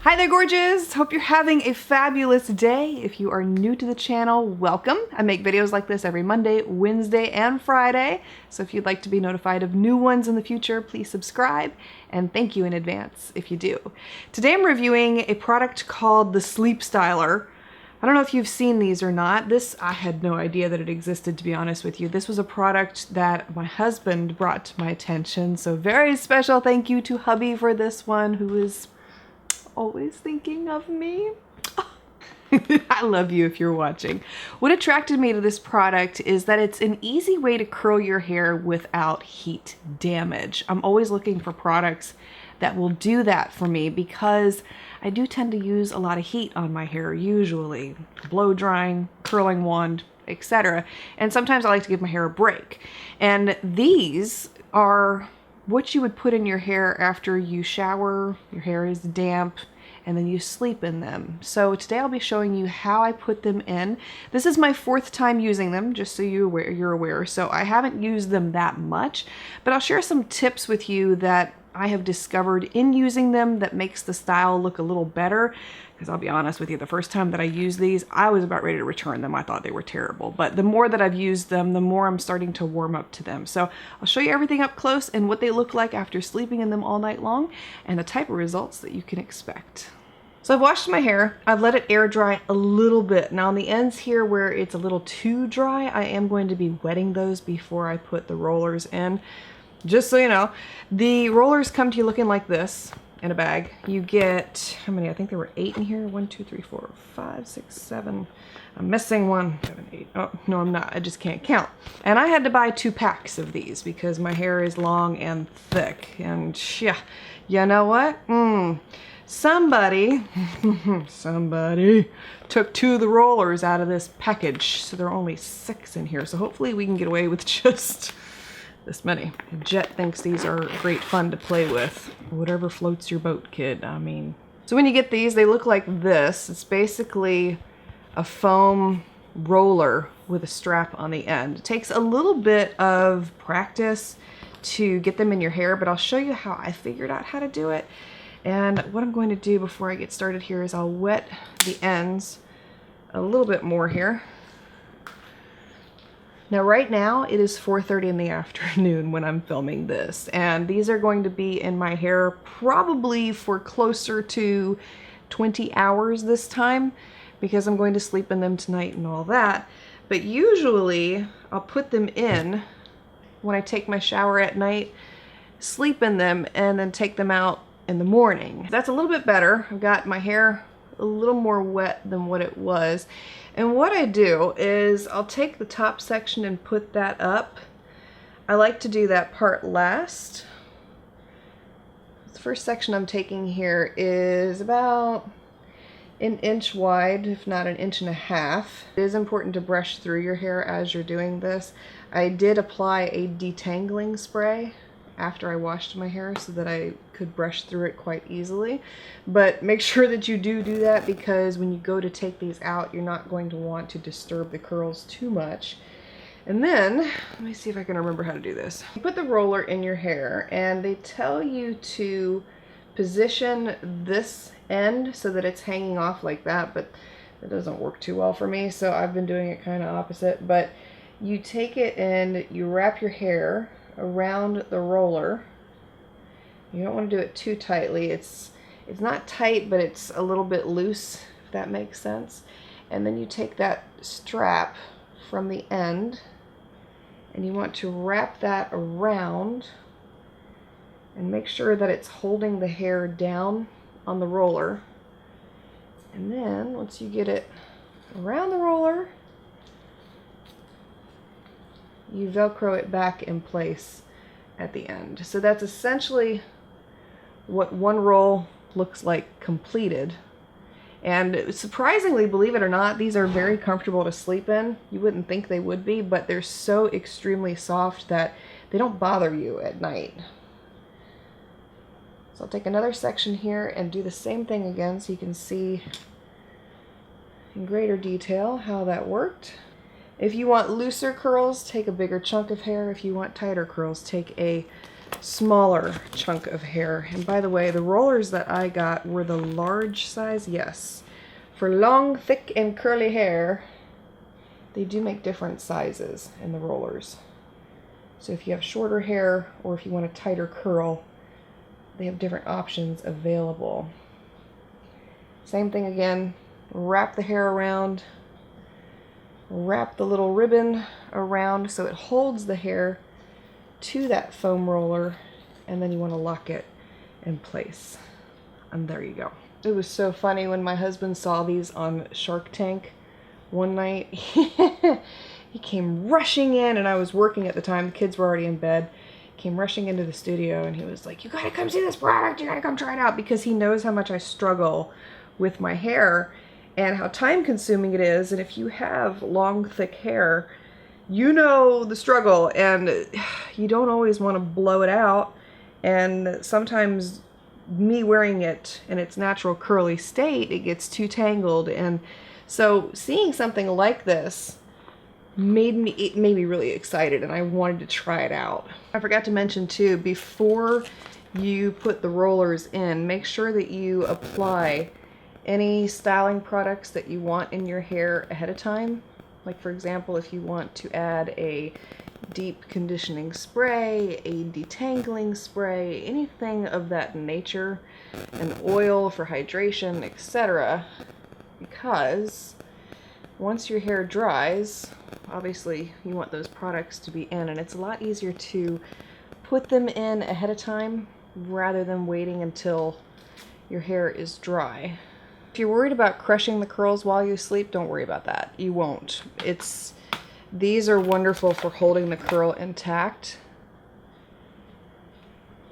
Hi there, gorgeous! Hope you're having a fabulous day. If you are new to the channel, welcome. I make videos like this every Monday, Wednesday, and Friday. So if you'd like to be notified of new ones in the future, please subscribe. And thank you in advance if you do. Today I'm reviewing a product called the Sleep Styler. I don't know if you've seen these or not. I had no idea that it existed, to be honest with you. This was a product that my husband brought to my attention. So very special thank you to hubby for this one, who is always thinking of me. I love you if you're watching. What attracted me to this product is that it's an easy way to curl your hair without heat damage. I'm always looking for products that will do that for me because I do tend to use a lot of heat on my hair, usually blow drying, curling wand, etc. And sometimes I like to give my hair a break. And these are what you would put in your hair after you shower, your hair is damp, and then you sleep in them. So today I'll be showing you how I put them in. This is my 4th time using them, just so you're aware. So I haven't used them that much, but I'll share some tips with you that I have discovered in using them that makes the style look a little better. Because I'll be honest with you, the first time that I used these, I was about ready to return them. I thought they were terrible. But the more that I've used them, the more I'm starting to warm up to them. So I'll show you everything up close and what they look like after sleeping in them all night long and the type of results that you can expect. So I've washed my hair. I've let it air dry a little bit. Now on the ends here where it's a little too dry, I am going to be wetting those before I put the rollers in. Just so you know, the rollers come to you looking like this. In a bag. You get, how many? I think there were 8 in here. 1, 2, 3, 4, 5, 6, 7. I'm missing 1, 7, 8. Oh, no, I'm not. I just can't count. And I had to buy 2 packs of these because my hair is long and thick. And yeah, you know what? Somebody took 2 of the rollers out of this package. So there are only 6 in here. So hopefully we can get away with just this many. Jet thinks these are great fun to play with. Whatever floats your boat, kid. I mean. So when you get these, they look like this. It's basically a foam roller with a strap on the end. It takes a little bit of practice to get them in your hair, but I'll show you how I figured out how to do it. And what I'm going to do before I get started here is I'll wet the ends a little bit more here. Now right now it is 4:30 in the afternoon when I'm filming this, and these are going to be in my hair probably for closer to 20 hours this time because I'm going to sleep in them tonight and all that. But usually I'll put them in when I take my shower at night, sleep in them, and then take them out in the morning. That's a little bit better. I've got my hair a little more wet than what it was. And what I do is I'll take the top section and put that up. I like to do that part last. The first section I'm taking here is about 1 inch wide, if not 1.5 inches. It is important to brush through your hair as you're doing this. I did apply a detangling spray after I washed my hair so that I could brush through it quite easily. But make sure that you do that because when you go to take these out, you're not going to want to disturb the curls too much. And then, let me see if I can remember how to do this. You put the roller in your hair and they tell you to position this end so that it's hanging off like that, but it doesn't work too well for me, so I've been doing it kind of opposite. But you take it and you wrap your hair around the roller. You don't want to do it too tightly. It's not tight, but it's a little bit loose, if that makes sense. And then you take that strap from the end and you want to wrap that around and make sure that it's holding the hair down on the roller. And then once you get it around the roller, you Velcro it back in place at the end. So that's essentially what one roll looks like completed. And surprisingly, believe it or not, these are very comfortable to sleep in. You wouldn't think they would be, but they're so extremely soft that they don't bother you at night. So I'll take another section here and do the same thing again so you can see in greater detail how that worked. If you want looser curls, take a bigger chunk of hair. If you want tighter curls, take a smaller chunk of hair. And by the way, the rollers that I got were the large size. Yes, for long, thick, and curly hair, they do make different sizes in the rollers. So if you have shorter hair or if you want a tighter curl, they have different options available. Same thing again, wrap the hair around, wrap the little ribbon around so it holds the hair to that foam roller, and then you want to lock it in place. And there you go. It was so funny when my husband saw these on Shark Tank one night. He came rushing in, and I was working at the time. The kids were already in bed. Came rushing into the studio, and he was like, "You gotta come see this product. You gotta come try it out," because he knows how much I struggle with my hair and how time consuming it is. And if you have long, thick hair, you know the struggle, and you don't always want to blow it out. And sometimes me wearing it in its natural curly state, it gets too tangled. And so seeing something like this made me really excited, and I wanted to try it out. I forgot to mention too, before you put the rollers in, make sure that you apply any styling products that you want in your hair ahead of time. Like for example, if you want to add a deep conditioning spray, a detangling spray, anything of that nature, an oil for hydration, etc. Because once your hair dries, obviously you want those products to be in, and it's a lot easier to put them in ahead of time rather than waiting until your hair is dry. If you're worried about crushing the curls while you sleep, don't worry about that. You won't. These are wonderful for holding the curl intact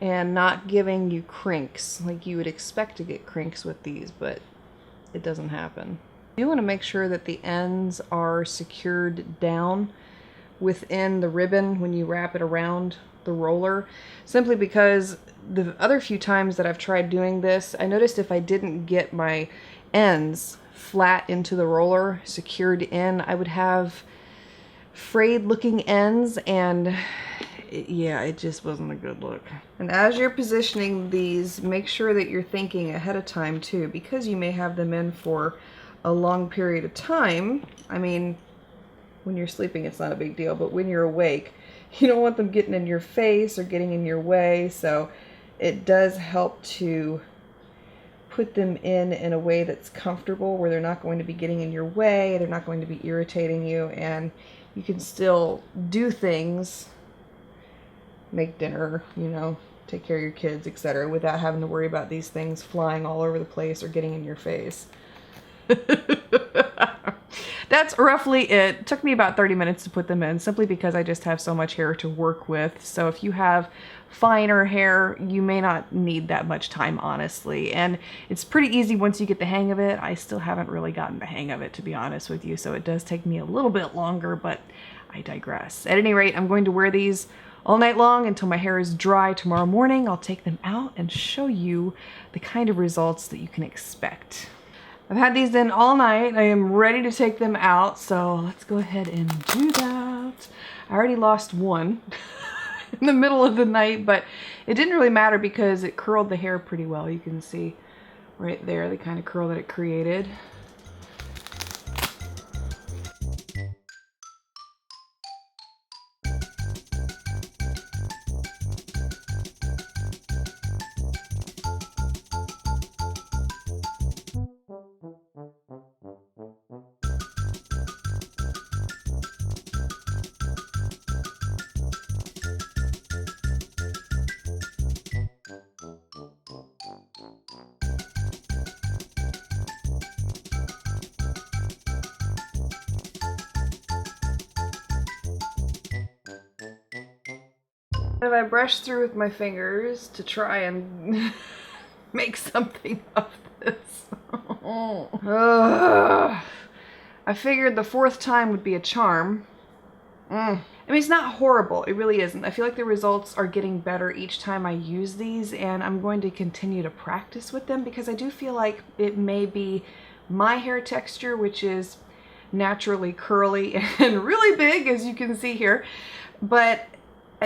and not giving you crinks. Like you would expect to get crinks with these, but it doesn't happen. You want to make sure that the ends are secured down within the ribbon when you wrap it around the roller, simply because the other few times that I've tried doing this, I noticed if I didn't get my ends flat into the roller, secured in, I would have frayed looking ends, and yeah, it just wasn't a good look. And as you're positioning these, make sure that you're thinking ahead of time too, because you may have them in for a long period of time. I mean, when you're sleeping it's not a big deal, but when you're awake, you don't want them getting in your face or getting in your way. So it does help to put them in a way that's comfortable, where they're not going to be getting in your way, they're not going to be irritating you, and you can still do things, make dinner, you know, take care of your kids, etc., without having to worry about these things flying all over the place or getting in your face. That's roughly it. It took me about 30 minutes to put them in, simply because I just have so much hair to work with. So if you have finer hair, you may not need that much time, honestly. And it's pretty easy once you get the hang of it. I still haven't really gotten the hang of it, to be honest with you, so it does take me a little bit longer, but I digress. At any rate, I'm going to wear these all night long until my hair is dry. Tomorrow morning, I'll take them out and show you the kind of results that you can expect. I've had these in all night. I am ready to take them out, so let's go ahead and do that. I already lost one in the middle of the night, but it didn't really matter because it curled the hair pretty well. You can see right there the kind of curl that it created. If I brush through with my fingers to try and make something of this. I figured the fourth time would be a charm. I mean, it's not horrible. It really isn't. I feel like the results are getting better each time I use these, and I'm going to continue to practice with them because I do feel like it may be my hair texture, which is naturally curly and really big, as you can see here. But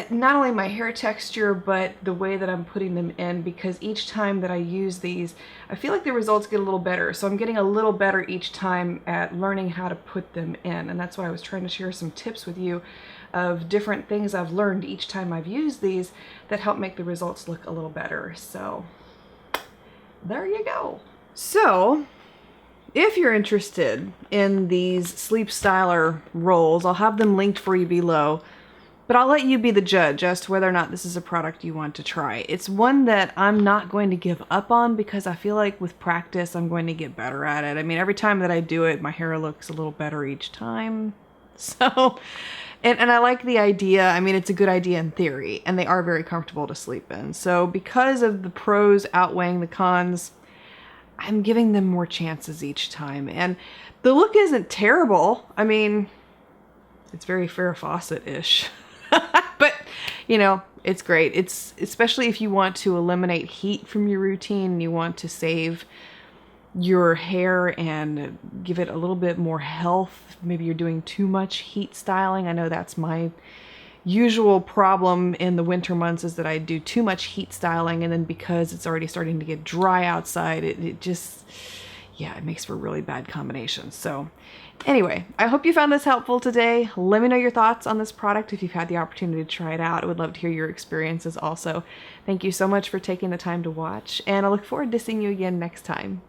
not only my hair texture, but the way that I'm putting them in, because each time that I use these, I feel like the results get a little better. So I'm getting a little better each time at learning how to put them in. And that's why I was trying to share some tips with you of different things I've learned each time I've used these that help make the results look a little better. So there you go. So if you're interested in these Sleep Styler rolls, I'll have them linked for you below. But I'll let you be the judge as to whether or not this is a product you want to try. It's one that I'm not going to give up on because I feel like with practice, I'm going to get better at it. I mean, every time that I do it, my hair looks a little better each time. So, and I like the idea. I mean, it's a good idea in theory, and they are very comfortable to sleep in. So because of the pros outweighing the cons, I'm giving them more chances each time. And the look isn't terrible. I mean, it's very Farrah Fawcett-ish. But, you know, it's great. It's especially if you want to eliminate heat from your routine, you want to save your hair and give it a little bit more health. Maybe you're doing too much heat styling. I know that's my usual problem in the winter months, is that I do too much heat styling, and then because it's already starting to get dry outside, it just, yeah, it makes for really bad combinations. So anyway, I hope you found this helpful today. Let me know your thoughts on this product if you've had the opportunity to try it out. I would love to hear your experiences also. Thank you so much for taking the time to watch, and I look forward to seeing you again next time.